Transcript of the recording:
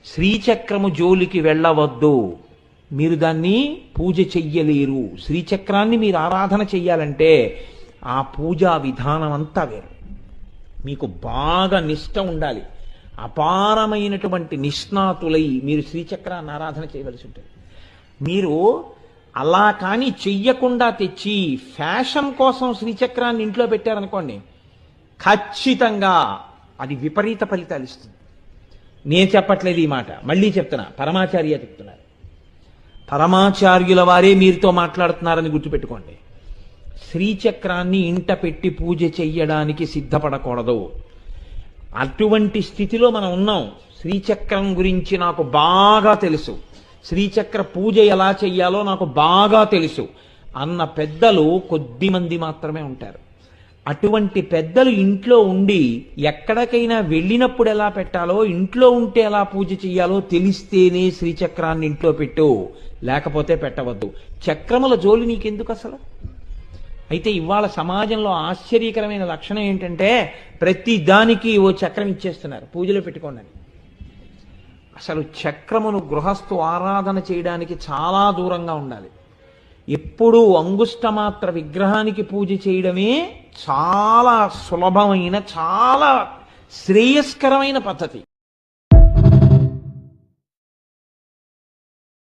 శ్రీచక్రము జోలికి వెళ్ళవద్దు, మీరు దాన్ని పూజ చెయ్యలేరు. శ్రీచక్రాన్ని మీరు ఆరాధన చెయ్యాలంటే ఆ పూజా విధానం అంతా వేరు. మీకు బాగా నిష్ట ఉండాలి. అపారమైనటువంటి నిష్ణాతులై మీరు శ్రీచక్రాన్ని ఆరాధన చేయవలసి ఉంటుంది. మీరు అలా కానీ చెయ్యకుండా తెచ్చి ఫ్యాషన్ కోసం శ్రీచక్రాన్ని ఇంట్లో పెట్టారనుకోండి, ఖచ్చితంగా అది విపరీత ఫలితాలు ఇస్తుంది. నేను చెప్పట్లేదు ఈ మాట, మళ్ళీ చెప్తున్నా, పరమాచార్య చెప్తున్నారు. పరమాచార్యుల వారే మీరుతో మాట్లాడుతున్నారని గుర్తుపెట్టుకోండి. శ్రీచక్రాన్ని ఇంట పెట్టి పూజ చెయ్యడానికి సిద్ధపడకూడదు. అటువంటి స్థితిలో మనం ఉన్నాం. శ్రీచక్రం గురించి నాకు బాగా తెలుసు, శ్రీచక్ర పూజ ఎలా చెయ్యాలో నాకు బాగా తెలుసు అన్న పెద్దలు కొద్ది మంది మాత్రమే ఉంటారు. అటువంటి పెద్దలు ఇంట్లో ఉండి ఎక్కడికైనా వెళ్ళినప్పుడు ఎలా పెట్టాలో, ఇంట్లో ఉంటే ఎలా పూజ చెయ్యాలో తెలిస్తేనే శ్రీచక్రాన్ని ఇంట్లో పెట్టు, లేకపోతే పెట్టవద్దు. చక్రముల జోలి నీకెందుకు అసలు? అయితే ఇవాళ సమాజంలో ఆశ్చర్యకరమైన లక్షణం ఏంటంటే ప్రతి దానికి ఓ చక్రం ఇచ్చేస్తున్నారు, పూజలో పెట్టుకోండి. అసలు చక్రమును గృహస్థు ఆరాధన చేయడానికి చాలా దూరంగా ఉండాలి. ఎప్పుడూ అంగుష్టమాత్ర విగ్రహానికి పూజ చేయడమే చాలా సులభమైన, చాలా శ్రేయస్కరమైన పద్ధతి.